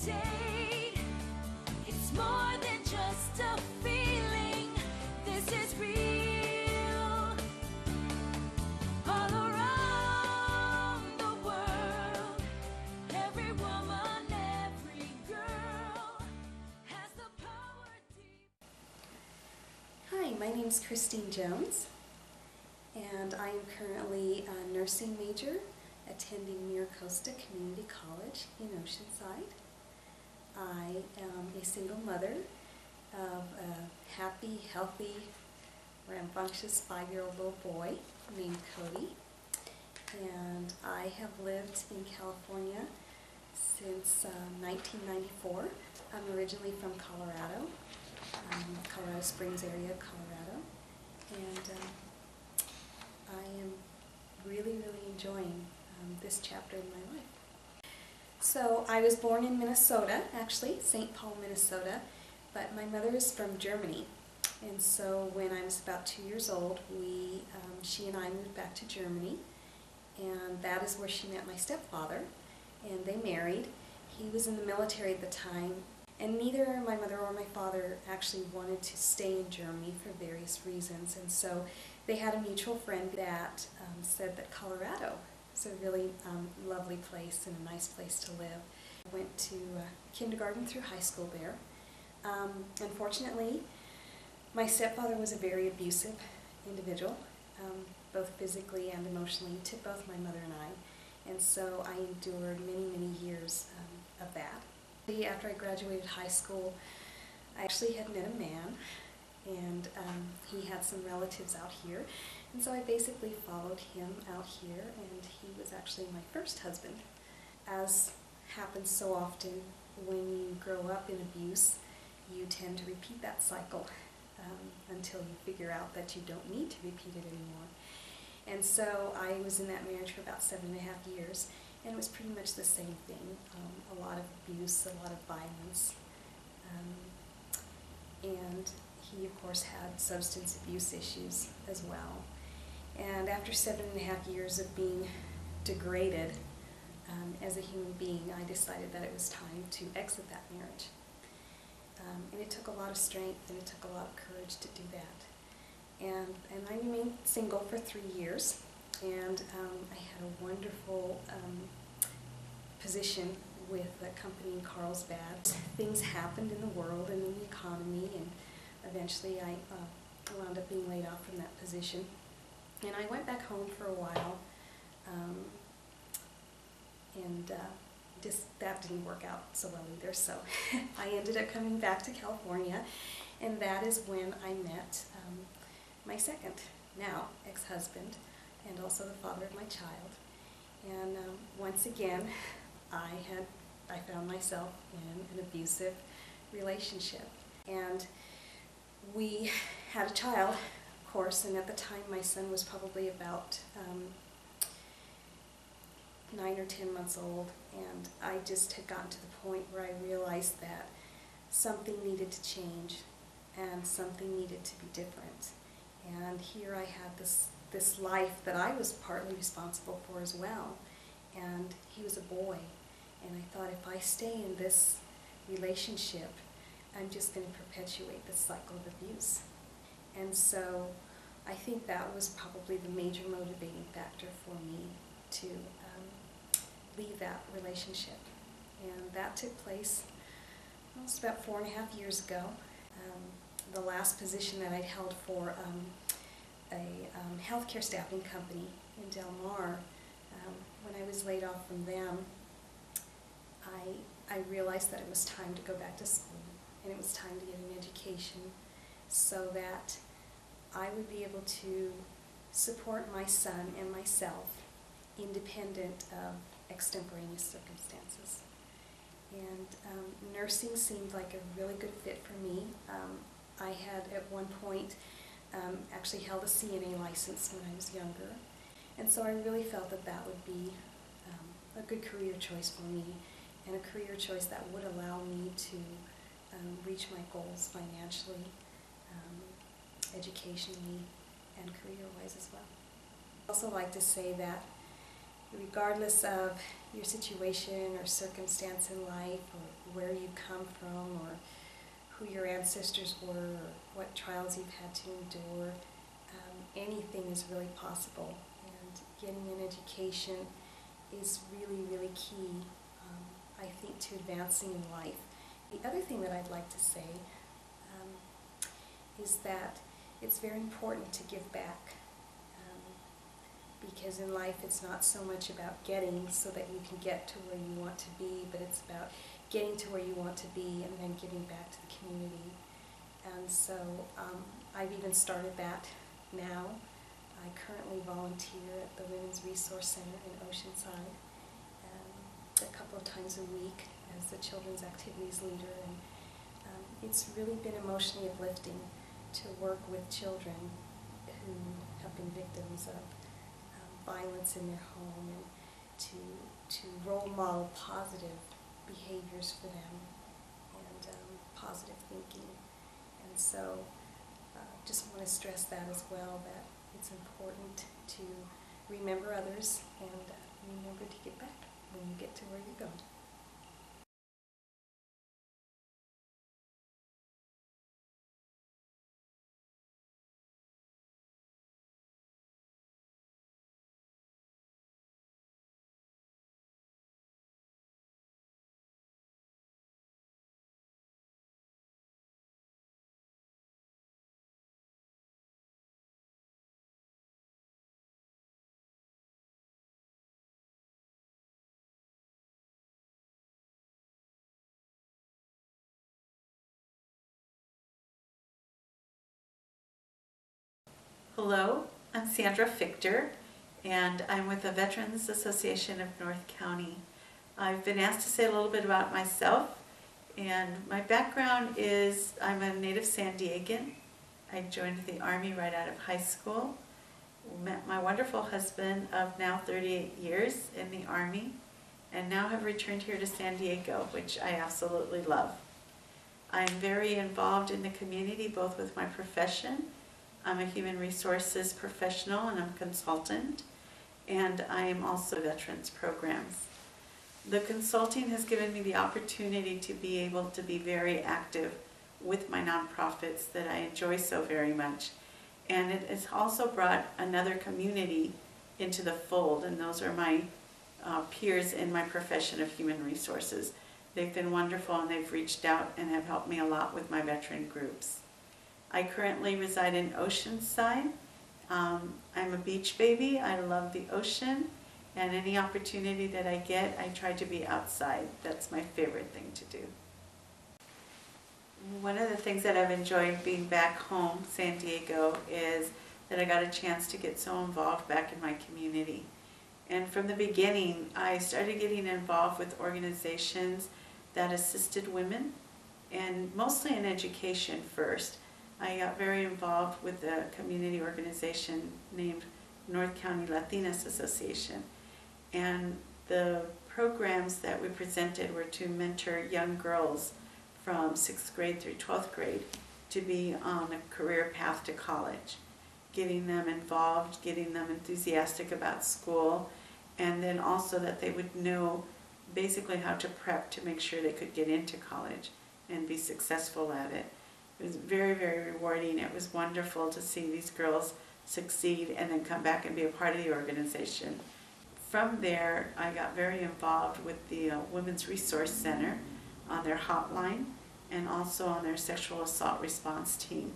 date. It's more than just a feeling. This is real. All around the world, every woman, every girl has the power deep. Hi, my name is Christine Jones, and I am currently a nursing major attending Miracosta Community College in Oceanside. I am a single mother of a happy, healthy, rambunctious 5-year-old little boy named Cody. And I have lived in California since 1994. I'm originally from Colorado, Colorado Springs area of Colorado. And I am really enjoying this chapter in my life. So I was born in Minnesota, actually, St. Paul, Minnesota, but my mother is from Germany. And so when I was about 2 years old, she and I moved back to Germany, and that is where she met my stepfather, and they married. He was in the military at the time, and neither my mother or my father actually wanted to stay in Germany for various reasons. And so they had a mutual friend that said that Colorado is a really lovely place and a nice place to live. I went to kindergarten through high school there. Unfortunately, my stepfather was a very abusive individual, both physically and emotionally, to both my mother and I. And so I endured many years of that. After I graduated high school, I actually had met a man, and he had some relatives out here, and so I basically followed him out here, and he was actually my first husband. As happens so often when you grow up in abuse, you tend to repeat that cycle until you figure out that you don't need to repeat it anymore. And so I was in that marriage for about 7.5 years, and it was pretty much the same thing. A lot of abuse, a lot of violence, and he of course had substance abuse issues as well. And after 7.5 years of being degraded as a human being, I decided that it was time to exit that marriage. And it took a lot of strength, and it took a lot of courage to do that. And I remained single for 3 years, and I had a wonderful position with a company in Carlsbad. Things happened in the world and in the economy, and eventually I wound up being laid off from that position. And I went back home for a while, and that didn't work out so well either, so I ended up coming back to California, and that is when I met my second, now ex-husband, and also the father of my child. And once again, I found myself in an abusive relationship. And we had a child, of course, and at the time my son was probably about 9 or 10 months old, and I just had gotten to the point where I realized that something needed to change and something needed to be different. And here I had this life that I was partly responsible for as well, and he was a boy, and I thought, if I stay in this relationship, I'm just going to perpetuate this cycle of abuse. And so I think that was probably the major motivating factor for me to leave that relationship. And that took place almost about 4.5 years ago. The last position that I'd held for a healthcare staffing company in Del Mar, when I was laid off from them, I realized that it was time to go back to school, and it was time to get an education so that I would be able to support my son and myself independent of extemporaneous circumstances. And nursing seemed like a really good fit for me. I had at one point actually held a CNA license when I was younger, and so I really felt that that would be a good career choice for me, and a career choice that would allow me to reach my goals financially, educationally, and career-wise as well. I'd also like to say that regardless of your situation or circumstance in life, or where you come from, or who your ancestors were, or what trials you've had to endure, anything is really possible. And getting an education is really, really key, I think, to advancing in life. The other thing that I'd like to say is that it's very important to give back, because in life it's not so much about getting so that you can get to where you want to be, but it's about getting to where you want to be and then giving back to the community. And so I've even started that now. I currently volunteer at the Women's Resource Center in Oceanside a couple of times a week as the Children's Activities Leader, and it's really been emotionally uplifting to work with children who have been victims of violence in their home, and to role model positive behaviors for them and positive thinking. And so just want to stress that as well, that it's important to remember others and remember to give back when you get to where you go. Hello, I'm Sandra LYD, and I'm with the Veterans Association of North County. I've been asked to say a little bit about myself, and my background is I'm a native San Diegan. I joined the Army right out of high school, met my wonderful husband of now 38 years in the Army, and now have returned here to San Diego, which I absolutely love. I'm very involved in the community, both with my profession. I'm a human resources professional and I'm a consultant, and I am also veterans programs. The consulting has given me the opportunity to be able to be very active with my nonprofits that I enjoy so very much. And it has also brought another community into the fold, and those are my peers in my profession of human resources. They've been wonderful, and they've reached out and have helped me a lot with my veteran groups. I currently reside in Oceanside. I'm a beach baby. I love the ocean, and any opportunity that I get, I try to be outside. That's my favorite thing to do. One of the things that I've enjoyed being back home, San Diego, is that I got a chance to get so involved back in my community. And from the beginning, I started getting involved with organizations that assisted women, and mostly in education first. I got very involved with a community organization named North County Latinas Association, and the programs that we presented were to mentor young girls from 6th grade through 12th grade to be on a career path to college, getting them involved, getting them enthusiastic about school, and then also that they would know basically how to prep to make sure they could get into college and be successful at it. It was very, very rewarding. It was wonderful to see these girls succeed and then come back and be a part of the organization. From there, I got very involved with the Women's Resource Center on their hotline and also on their sexual assault response team.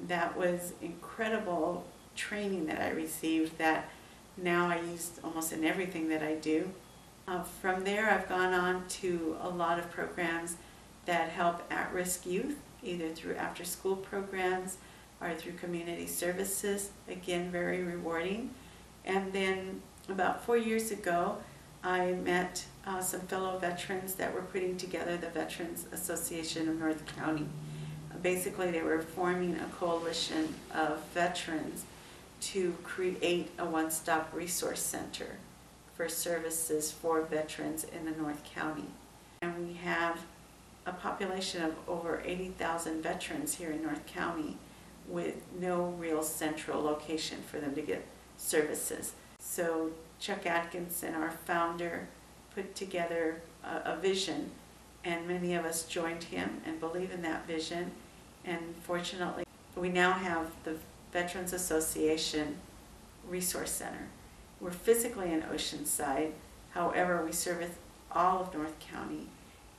That was incredible training that I received that now I use almost in everything that I do. From there, I've gone on to a lot of programs that help at-risk youth, either through after-school programs or through community services. Again, very rewarding. And then about 4 years ago, I met some fellow veterans that were putting together the Veterans Association of North County. Basically, they were forming a coalition of veterans to create a one-stop resource center for services for veterans in the North County. And we have a population of over 80,000 veterans here in North County with no real central location for them to get services. So Chuck Atkinson, our founder, put together a vision, and many of us joined him and believe in that vision. And fortunately, we now have the Veterans Association Resource Center. We're physically in Oceanside, however, we service all of North County,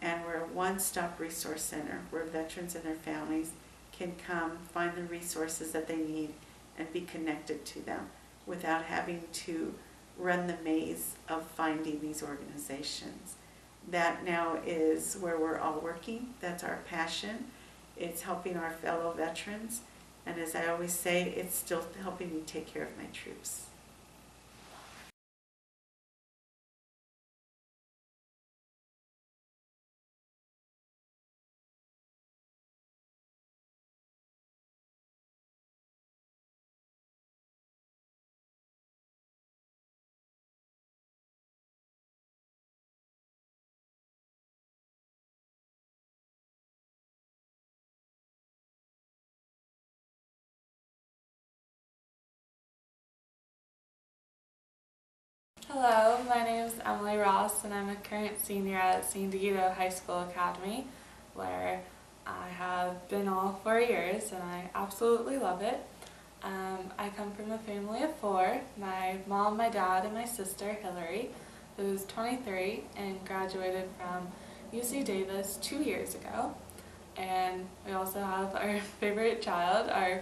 and we're a one-stop resource center where veterans and their families can come find the resources that they need and be connected to them without having to run the maze of finding these organizations. That now is where we're all working. That's our passion. It's helping our fellow veterans, and as I always say, it's still helping me take care of my troops. Hello, my name is Emily Ross and I'm a current senior at San Diego High School Academy, where I have been all 4 years and I absolutely love it. I come from a family of 4, my mom, my dad, and my sister Hillary, who's 23 and graduated from UC Davis 2 years ago. And we also have our favorite child, our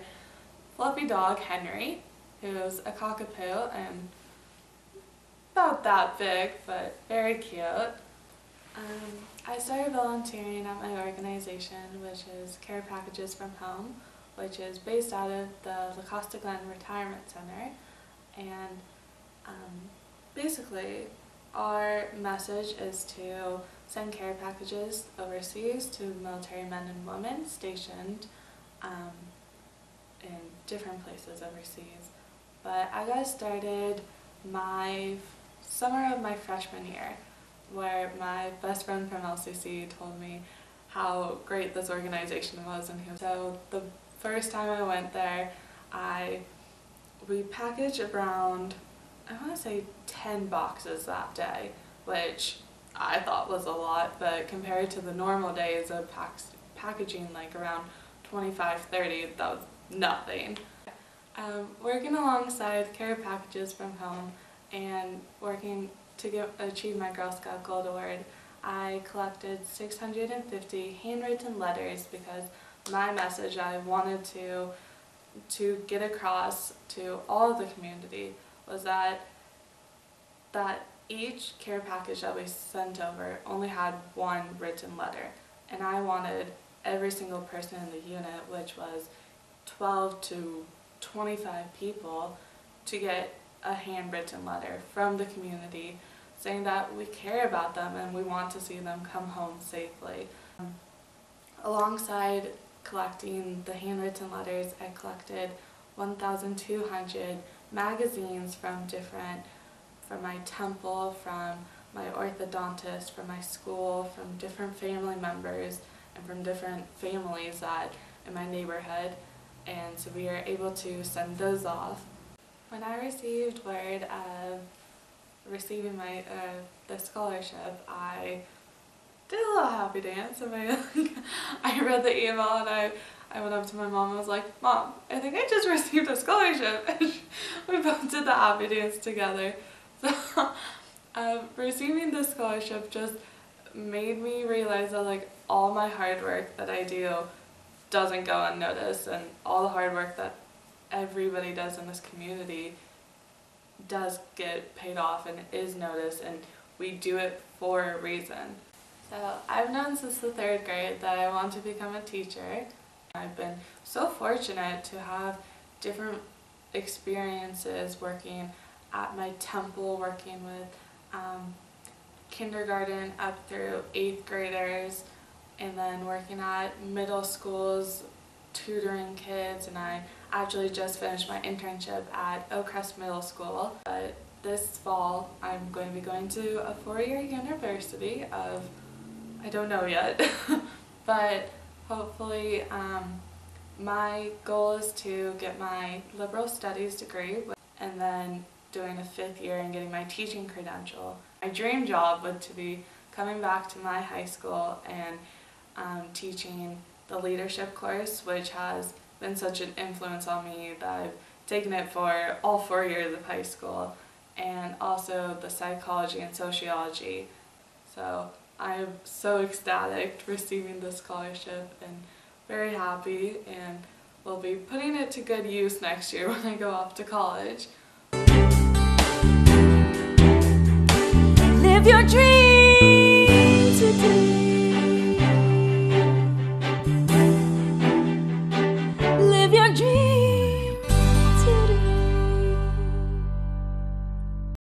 fluffy dog Henry, who's a cockapoo and about that big, but very cute. I started volunteering at my organization, which is Care Packages from Home, which is based out of the La Costa Glen Retirement Center. And basically, our message is to send care packages overseas to military men and women stationed in different places overseas. But I got started my summer of my freshman year, where my best friend from LCC told me how great this organization was, and so the first time I went there, we packaged around, I want to say 10 boxes that day, which I thought was a lot, but compared to the normal days of packaging like around 25, 30, that was nothing. Working alongside Care Packages from Home and working to achieve my Girl Scout Gold Award, I collected 650 handwritten letters because my message I wanted to get across to all of the community was that each care package that we sent over only had one written letter, and I wanted every single person in the unit, which was 12 to 25 people, to get a handwritten letter from the community saying that we care about them and we want to see them come home safely. Alongside collecting the handwritten letters, I collected 1,200 magazines from my temple, from my orthodontist, from my school, from different family members, and from different families in my neighborhood. And so we were able to send those off. When I received word of receiving the scholarship, I did a little happy dance. And I read the email and I went up to my mom and was like, "Mom, I think I just received a scholarship." And we both did the happy dance together. So receiving the scholarship just made me realize that like all my hard work that I do doesn't go unnoticed, and all the hard work that everybody does in this community does get paid off and is noticed, and we do it for a reason. So I've known since the 3rd grade that I want to become a teacher. I've been so fortunate to have different experiences working at my temple, working with kindergarten up through 8th graders, and then working at middle schools, tutoring kids, and I actually just finished my internship at Oakcrest Middle School. But this fall I'm going to be going to a 4-year university of, I don't know yet, but hopefully my goal is to get my liberal studies degree and then doing a 5th year and getting my teaching credential. My dream job would to be coming back to my high school and teaching the leadership course, which has been such an influence on me that I've taken it for all 4 years of high school, and also the psychology and sociology. So I'm so ecstatic receiving this scholarship and very happy, and will be putting it to good use next year when I go off to college. Live your dream.